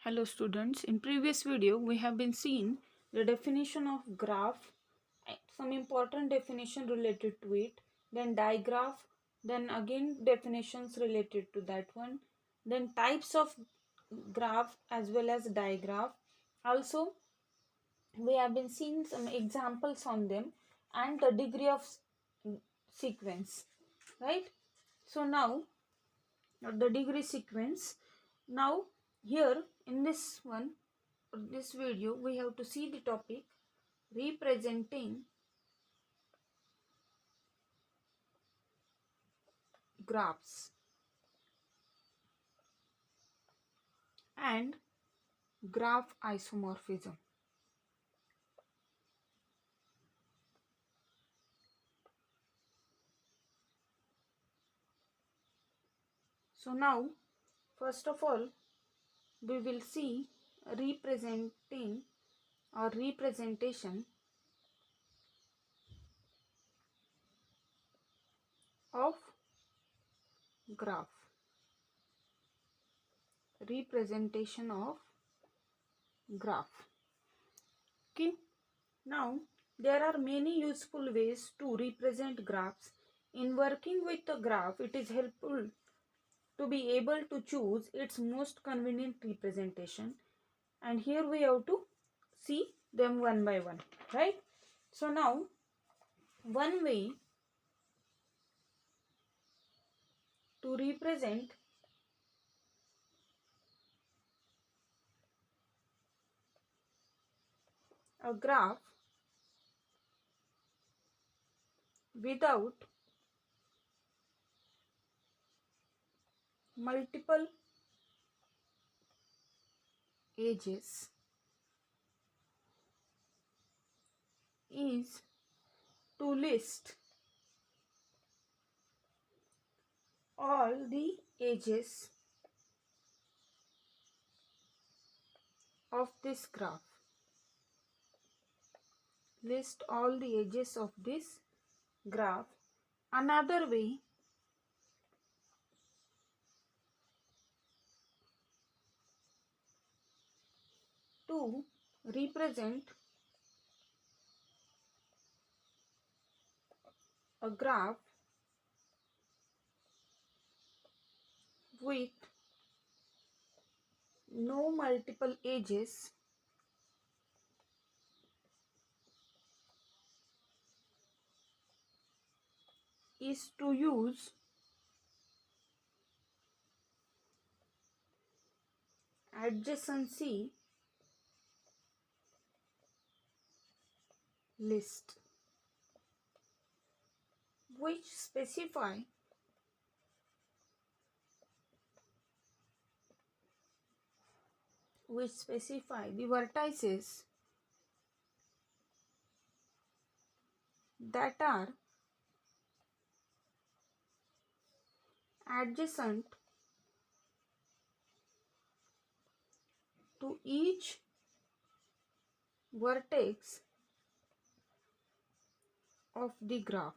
Hello students, in previous video we have been seeing the definition of graph, some important definition related to it, then digraph, then again definitions related to that one, then types of graph as well as digraph. Also we have been seeing some examples on them and the degree of sequence, right? So now the degree sequence. Now here in this one, this video, we have to see the topic representing graphs and graph isomorphism. So now first of all we will see representing or representation of graph. Representation of graph. Okay. Now there are many useful ways to represent graphs. In working with a graph, it is helpful to be able to choose its most convenient representation, and here we have to see them one by one, right? So now one way to represent a graph without multiple edges is to list all the edges of this graph. List all the edges of this graph. Another way to represent a graph with no multiple edges is to use adjacency list, which specify the vertices that are adjacent to each vertex of the graph.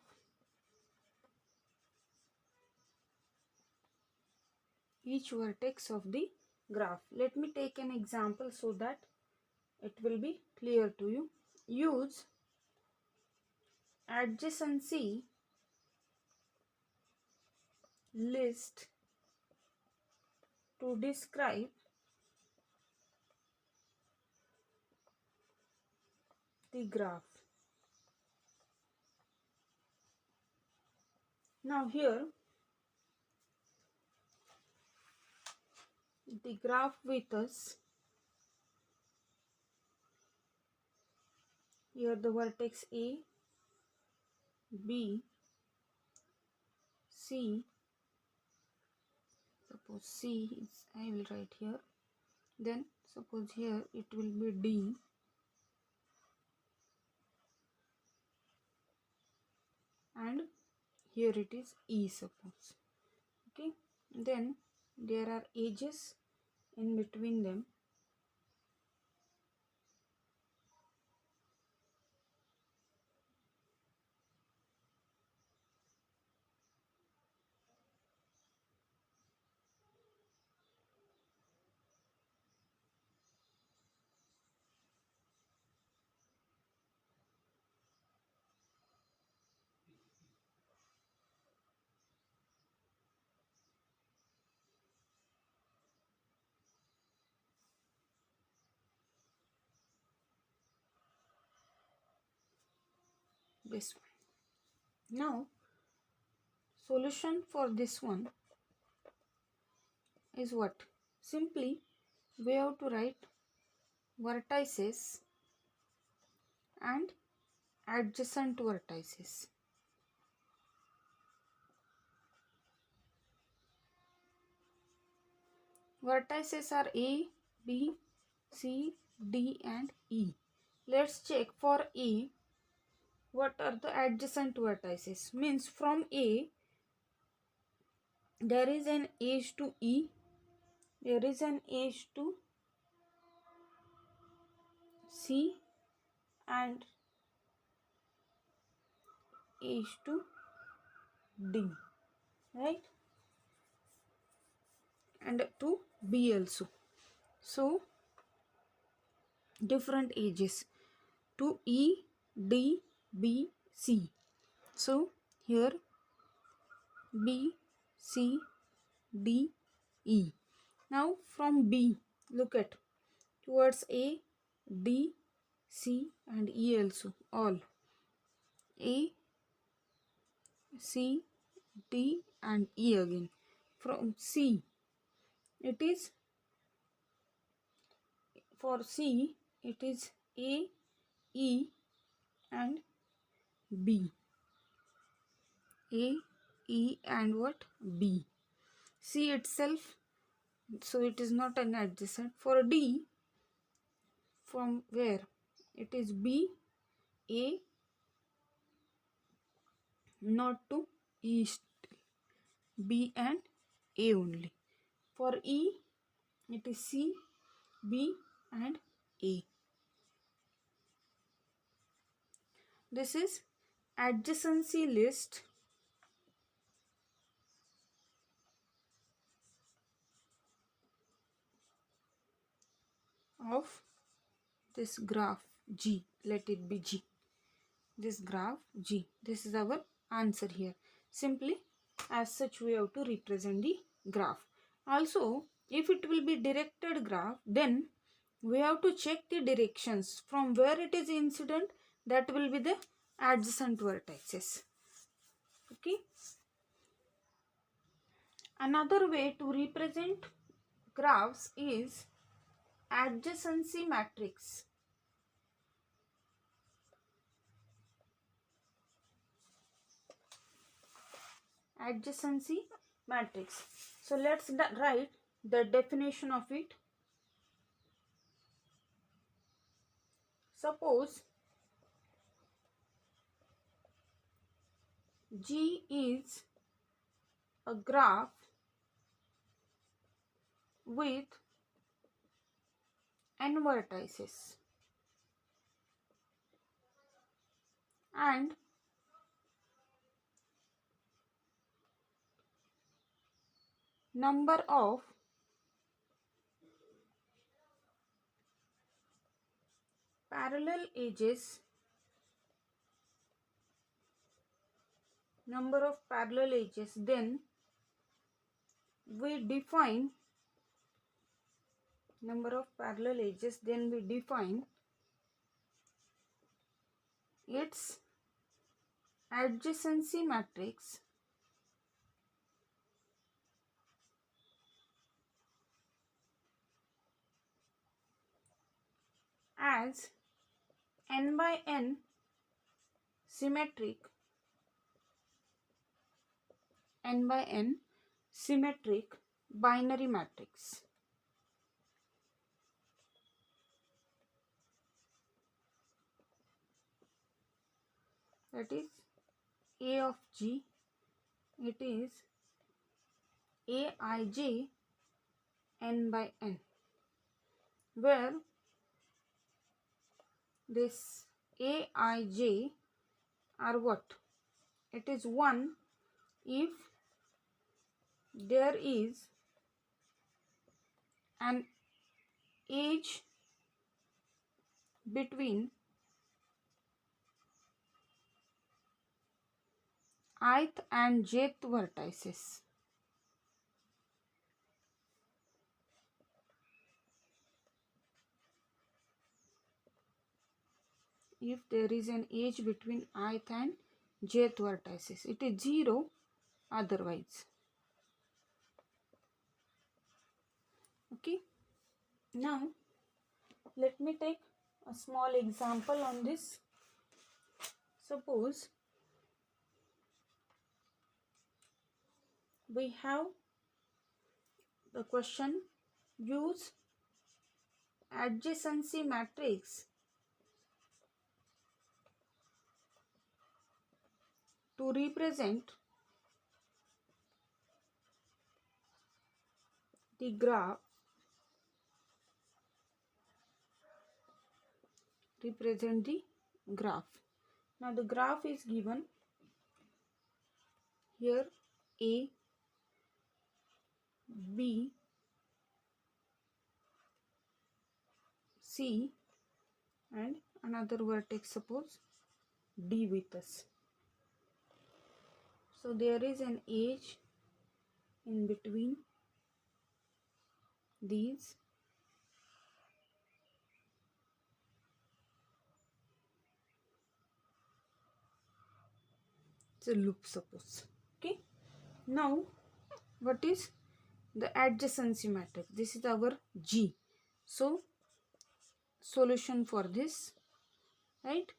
Each vertex of the graph. Let me take an example so that it will be clear to you. Use adjacency list to describe the graph. Now here the graph with us, here the vertex A, B, C, suppose C is, I will write here, then suppose here it will be D, and here it is E, suppose. Okay, then there are edges in between them. this one. Now solution for this one is what? Simply we have to write vertices and adjacent vertices. Vertices are A, B, C, D and E. Let's check for A. What are the adjacent vertices? Means from A there is an edge to E, there is an edge to C and edge to D, right? And to B also. So different edges to E, D, B, C. So here B, C, D, E. Now from B, look at towards A, D, C and E also, all A, C, D and E again. From C, it is for C, it is A, E and B. A, E and what? B. C itself, so it is not an adjacent. For D, from where? It is B, A, not to E, B and A only. For E, it is C, B and A. This is adjacency list of this graph G. Let it be G. This graph G. This is our answer here. Simply as such we have to represent the graph. Also, if it will be directed graph, then we have to check the directions from where it is incident. That will be the adjacent vertices. Okay. Another way to represent graphs is adjacency matrix. Adjacency matrix. So let's write the definition of it. Suppose G is a graph with n vertices and number of parallel edges, then we define number of parallel edges, then we define its adjacency matrix as n by n symmetric binary matrix. That is A of G, it is Aij n by n, where this Aij are what? It is 1 if there is an edge between ith and jth vertices. if there is an edge between ith and jth vertices. It is 0 otherwise. Okay. Now let me take a small example on this. Suppose we have the question, use adjacency matrix to represent the graph Now the graph is given here, A, B, C and another vertex, suppose D with us. So there is an edge in between these. It's a loop, suppose. Okay. Now what is the adjacency matrix? This is our G. So solution for this, right?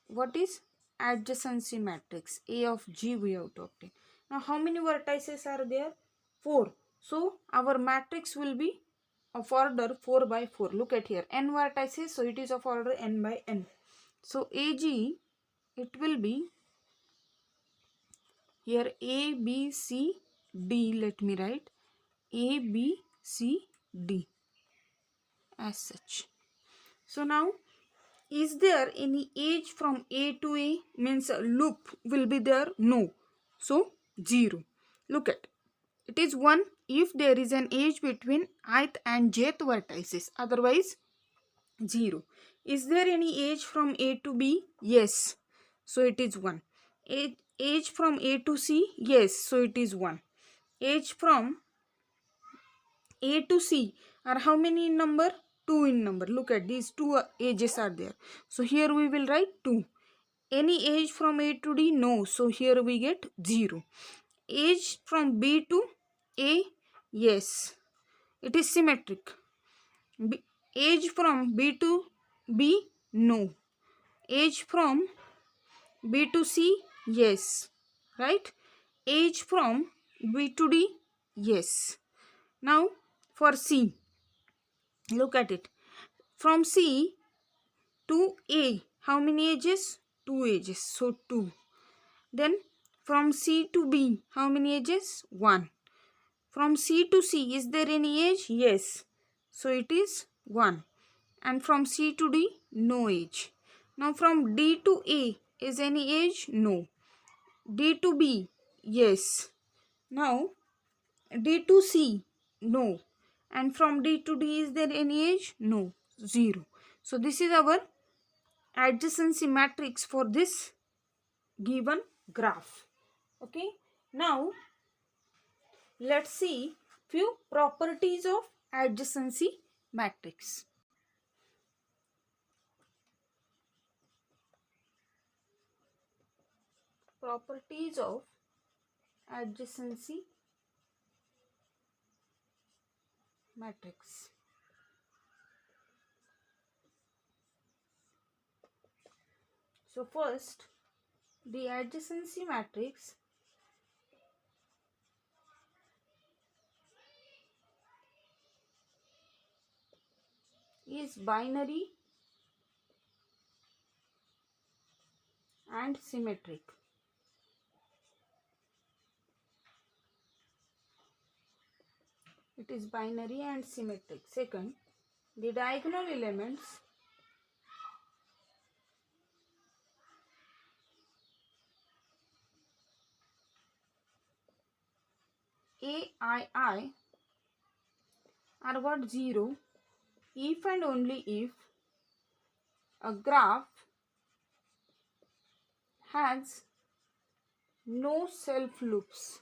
What is adjacency matrix? A of G we have to obtain. Now how many vertices are there? 4. So our matrix will be of order 4 by 4. Look at here, n vertices, so it is of order n by n. So AG, it will be here A, B, C, D. Let me write A, B, C, D as such. So now, is there any edge from A to A? Means a loop will be there? No. So 0. Look at, it is 1 if there is an edge between ith and jth vertices. Otherwise 0. Is there any edge from A to B? Yes. So it is 1. Edge from A to C? Yes. So it is 1. Edge from A to C are how many in number? 2 in number. Look at these 2 edges are there. So here we will write 2. Any edge from A to D? No. So here we get 0. Edge from B to A? Yes. It is symmetric. Edge from B to B? No. Edge from B to C? Yes. Right? Edge from B to D? Yes. Now for C, look at it. From C to A, how many edges? 2 edges. So 2. Then from C to B, how many edges? 1. From C to C, is there any edge? Yes. So it is 1. And from C to D, no edge. Now from D to A, is any edge? No. D to B, yes. Now D to C, no. And from D to D, is there any edge? No. 0. So this is our adjacency matrix for this given graph. Okay. Now let's see few properties of adjacency matrix. Properties of adjacency matrix. So first, the adjacency matrix is binary and symmetric. It is binary and symmetric. Second, the diagonal elements AII are what? 0 if and only if a graph has no self loops.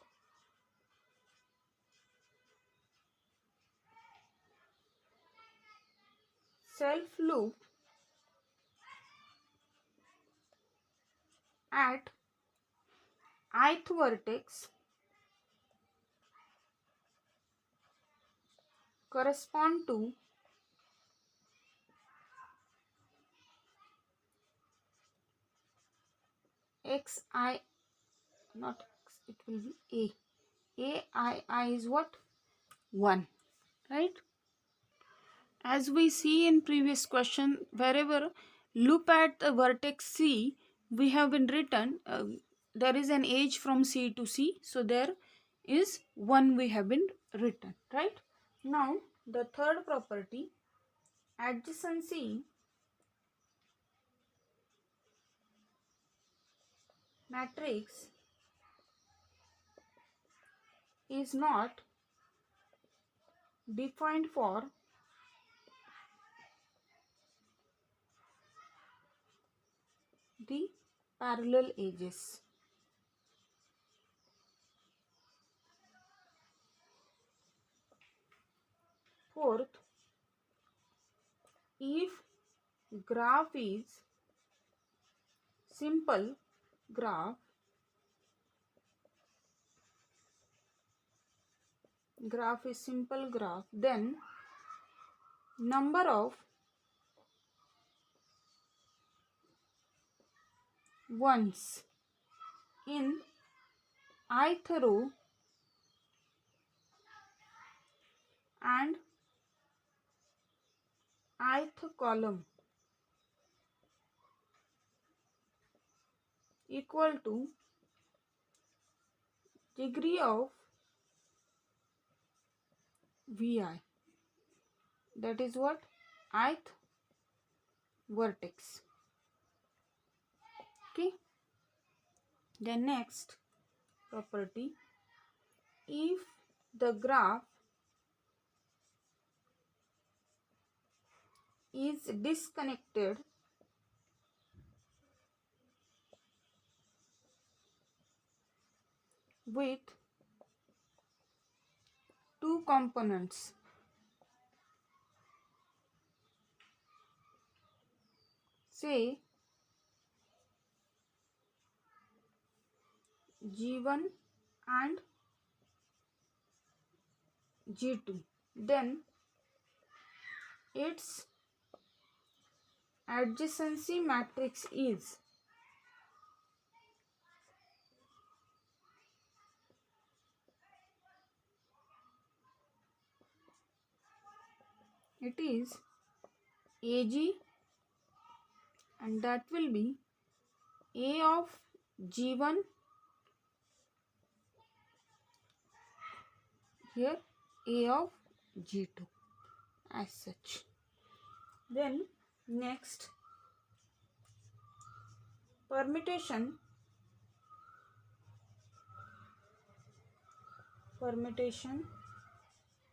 Self loop at ith vertex correspond to xi, not x, it will be a is what? 1, right? As we see in previous question, wherever loop at the vertex C, we have been written there is an edge from C to C, so there is 1 we have been written, right? Now the third property, adjacency matrix is not defined for the parallel edges. Fourth, if graph is simple graph, then number of ones in ith row and ith column equal to degree of Vi, that is what? Ith vertex. Okay. Then next property, if the graph is disconnected with two components, say G1 and G2, then its adjacency matrix is AG, and that will be A of G1, here A of G2, as such. Then next, permutation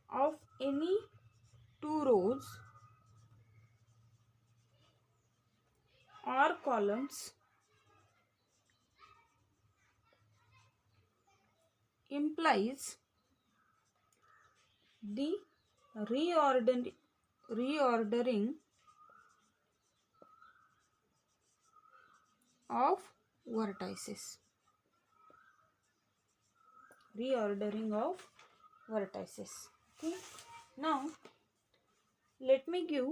of any two rows or columns implies the reordering of vertices. Okay. Now let me give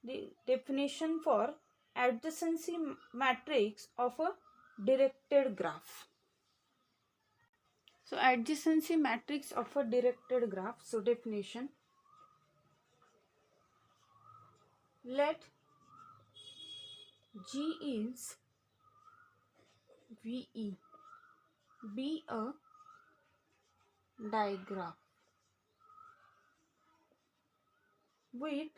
the definition for adjacency matrix of a directed graph. So adjacency matrix of a directed graph. So definition: let G is VE be a digraph with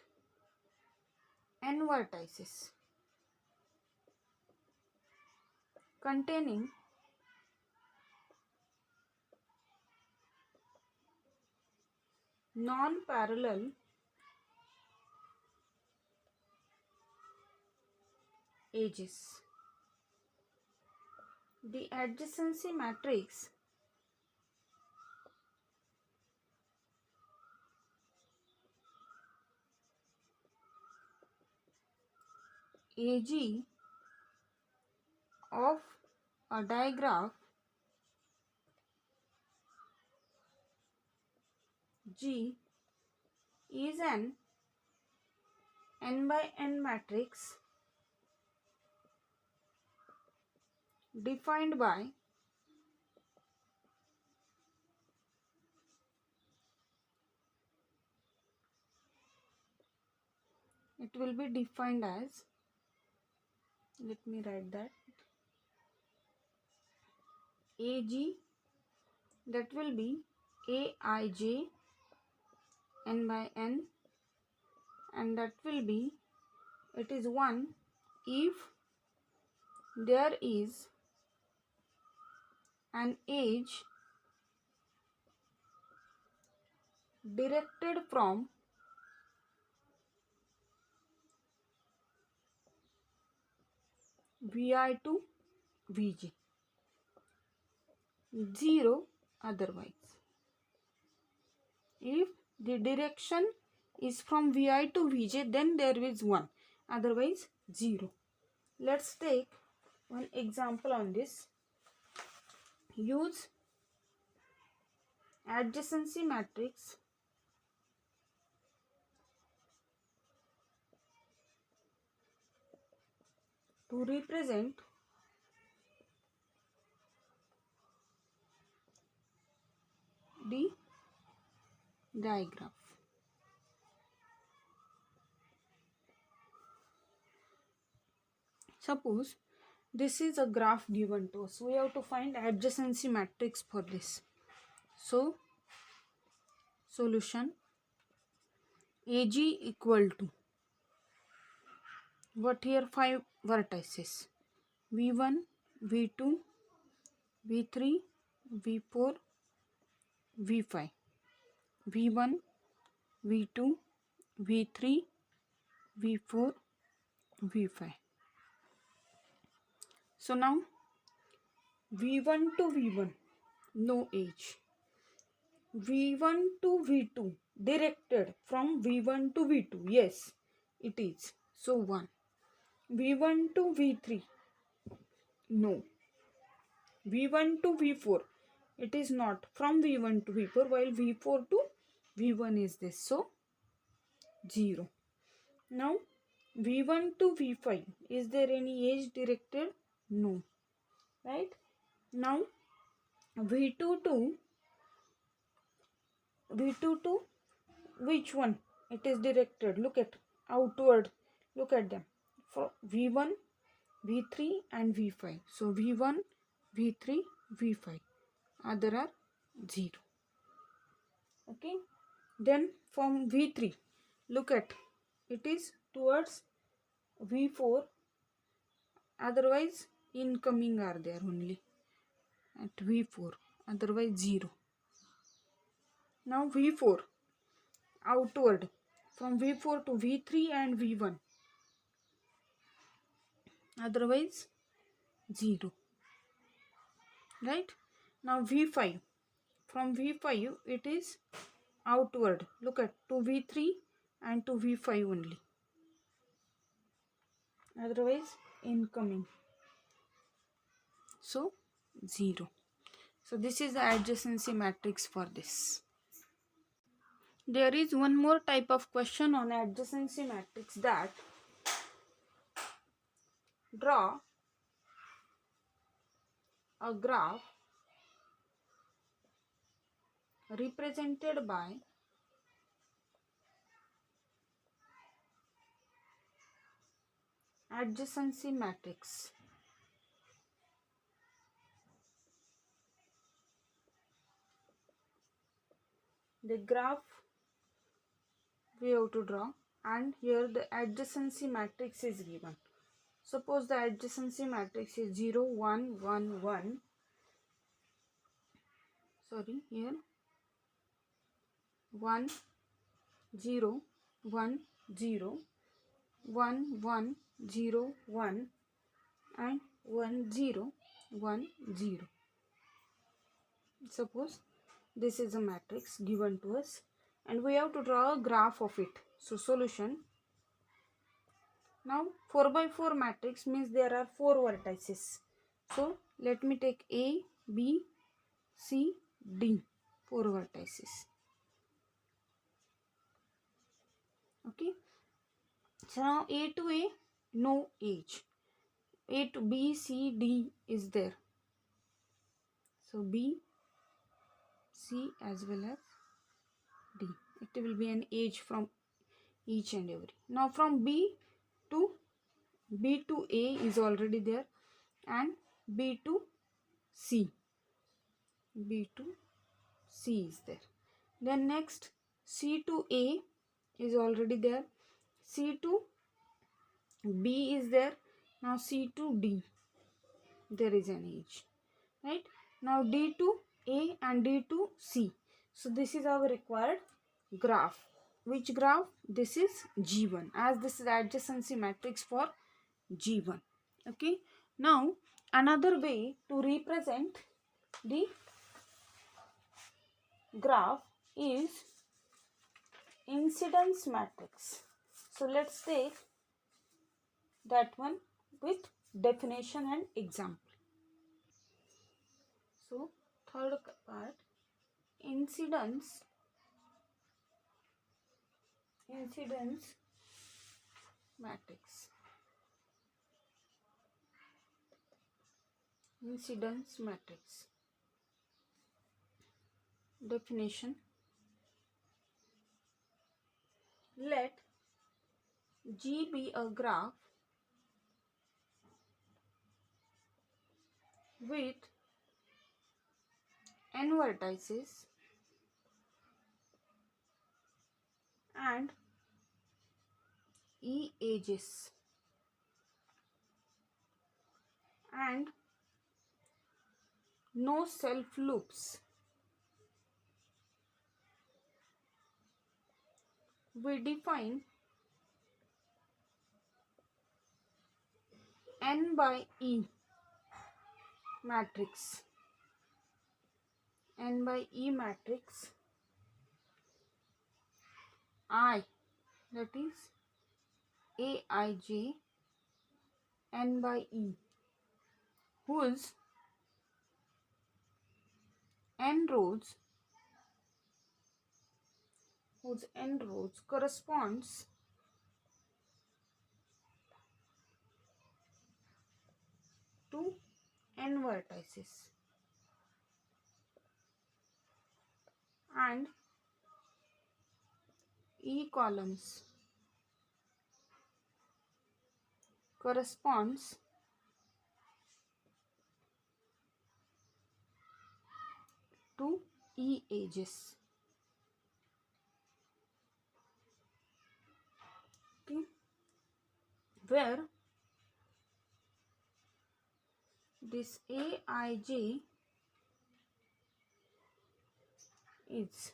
n vertices containing non-parallel edges. The adjacency matrix AG of a digraph G is an n by n matrix defined by it will be defined as, let me write that, AG, that will be Aij n by n, and that will be, it is 1 if there is an edge directed from Vi to Vj, 0 otherwise. If the direction is from Vi to Vj, then there is 1, otherwise 0. Let's take one example on this. Use adjacency matrix to represent the digraph. Suppose this is a graph given to us. We have to find adjacency matrix for this. So, solution AG equal to, what here, 5 vertices, V1, V2, V3, V4, V5, V1, V2, V3, V4, V5. So now V1 to V1, no edge. V1 to V2, directed from V1 to V2, yes, it is. So 1. V1 to V3, no. V1 to V4, it is not from V1 to V4, while V4 to V1 is this, so 0. Now V1 to V5, is there any edge directed? No, right? Now V2 to which one it is directed? Look at outward, look at them, for V1, V3 and V5. So V1, V3, V5, other are 0. Okay, then from V3, look at, it is towards V4, otherwise incoming are there only at V4, otherwise 0. Now V4, outward from V4 to V3 and V1, otherwise 0, right? Now V5, from V5 it is outward, look at, to V3 and to V5 only, otherwise incoming, so 0. So this is the adjacency matrix for this. There is one more type of question on adjacency matrix, that draw a graph represented by adjacency matrix. The graph we have to draw, and here the adjacency matrix is given. Suppose the adjacency matrix is 0, 1, 1, 1. Sorry, here 1, 0, 1, 0, 1, 1, 0, 1, and 1, 0, 1, 0. Suppose this is a matrix given to us, and we have to draw a graph of it. So solution, now 4 by 4 matrix means there are 4 vertices. So let me take A, B, C, D, 4 vertices. Okay. So now A to A, no edge. A to B, C, D is there. So B, C as well as D. It will be an edge from each and every. Now from B to A is already there, and B to C. B to C is there. Then next C to A is already there. C to B is there. Now C to D, there is an edge, right? Now D to A and D to C. So this is our required graph. Which graph? This is G1, as this is adjacency matrix for G1. Okay. Now another way to represent the graph is incidence matrix. So let's take that one with definition and example. So third part, incidence matrix. Incidence matrix. Definition: let G be a graph with n vertices and e edges and no self loops. We define n by e matrix. N by e matrix I, that is Aij n by e, whose n rows corresponds to n vertices and e columns corresponds to e edges. Okay. Where this Aij is,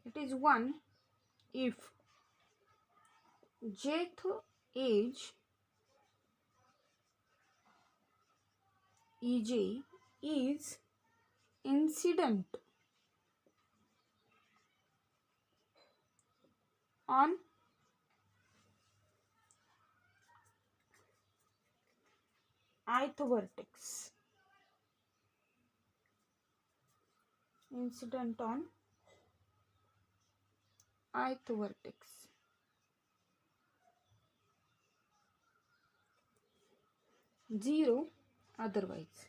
it is 1 if jth edge Ej is incident on ith vertex. Incident on ith vertex. Zero otherwise.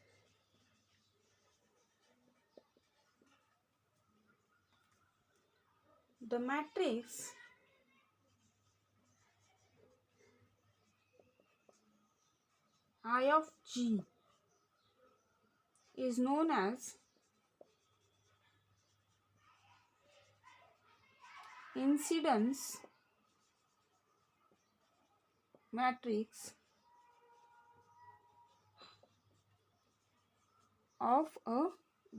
The matrix I of G is known as incidence matrix of a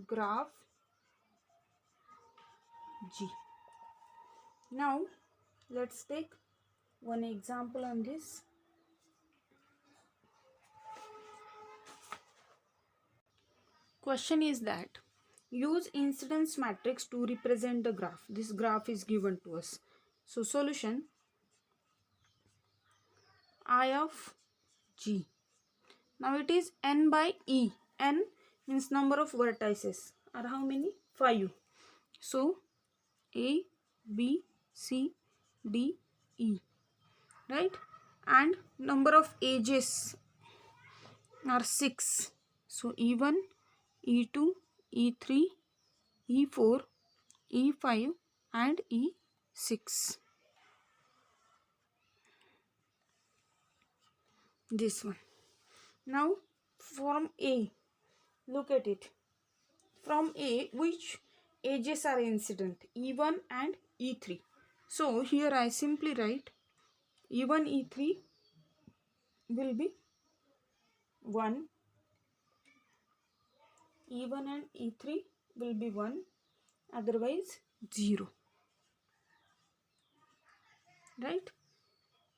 graph G. Now let's take one example on this. Question is that use incidence matrix to represent the graph. This graph is given to us. So solution: I of G. Now it is n by e. N means number of vertices are how many? 5. So A, B, C, D, E, right? And number of edges are 6. So E1, E2, E3, E4, E5 and E6. This one. Now from A, look at it. From A, which edges are incident? E1 and E3. So here I simply write E1, E3 will be 1. E1 and E3 will be 1, otherwise 0. Right?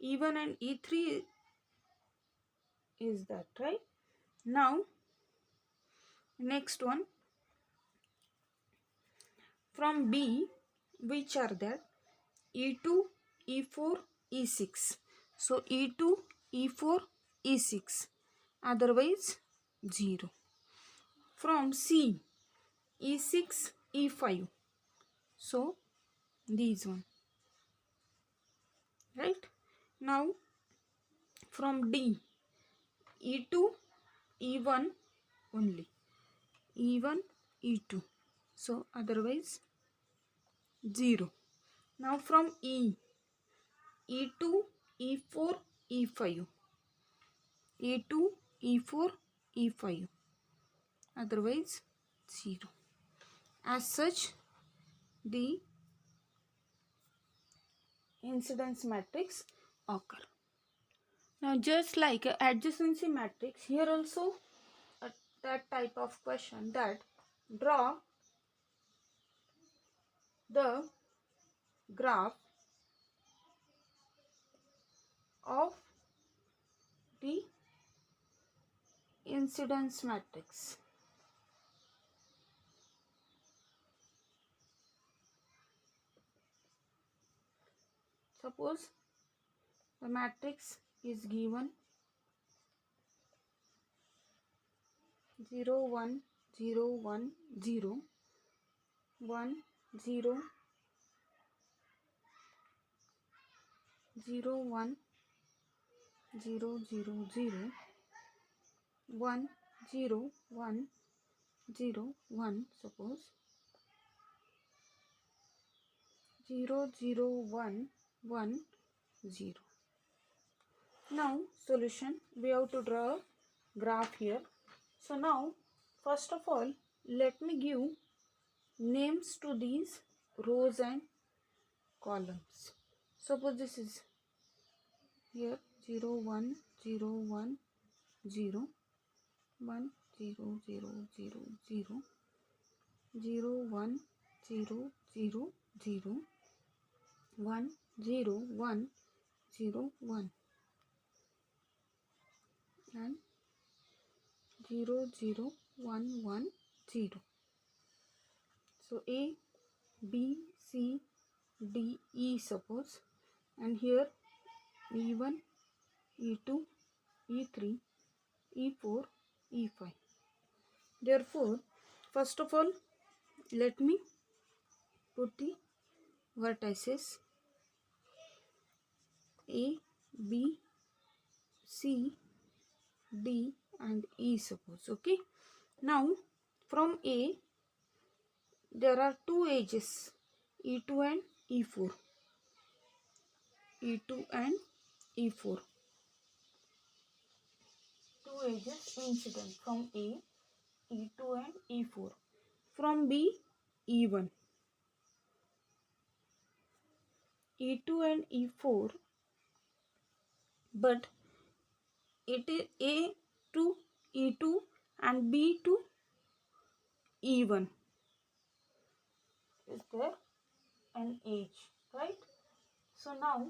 E1 and E3 is that, right? Now, next one. From B, which are that? E2, E4, E6. So E2, E4, E6. Otherwise 0. From C, E6, E5. So these one. Right? Now from D, E2, E1 only. E1, E2. So otherwise 0. Now from E, E2, E4, E5. E2, E4, E5. Otherwise 0. As such, the incidence matrix occur. Now just like a adjacency matrix, here also that type of question, that draw the graph of the incidence matrix. Suppose the matrix is given 0 1 0 1 0 1 0 0 1 0 0 0 1 0 1 0 1. Suppose 0 0 1 1 0. Now solution, we have to draw a graph here. So now first of all, let me give names to these rows and columns. Suppose this is here 0 1 0 1 0 1 0 0 0 0 0 1 0 0 0 1 0 1 0 1 and 0 0 1 1 0. So A, B, C, D, E suppose, and here E1, E2, E3, E4, E5. Therefore, first of all, let me put the vertices A, B, C, D and E suppose. Okay. Now from A, there are two edges, E2 and E4. E2 and E4. Two edges incident from A, E2 and E4. From B, E1. E2 and E4, but it is A to E2 and B to E1. Is there an edge, right? So now,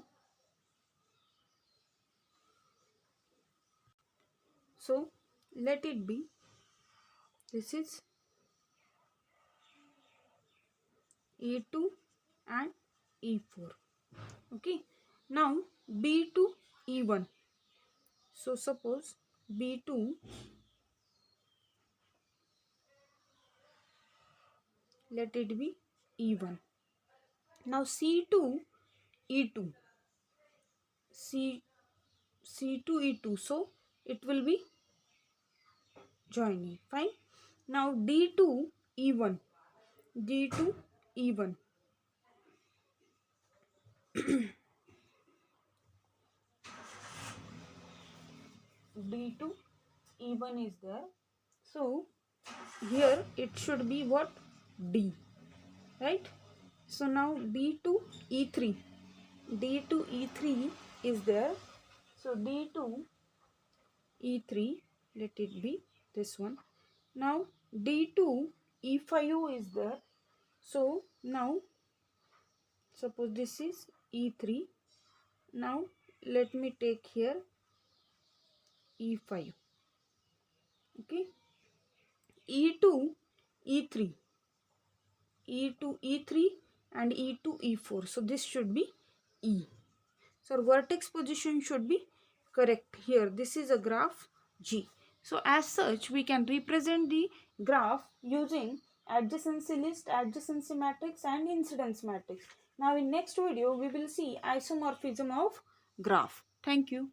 so let it be, this is E2 and E4. Okay. Now B to E1. So suppose B2, let it be E1. Now C2, E2, C2, E2, so it will be joining. Fine. Now D2, E1, D2, E1. D2, E1 is there. So here it should be what? D, right? So now D2, E3, D2, E3 is there. So D2, E3, let it be this one. Now D2, E5 is there. So now suppose this is E3. Now let me take here E5. Okay. E2, E3, E2, E3 and E2, E4. So this should be E. So vertex position should be correct here. This is a graph G. So as such, we can represent the graph using adjacency list, adjacency matrix and incidence matrix. Now in next video, we will see isomorphism of graph. Thank you.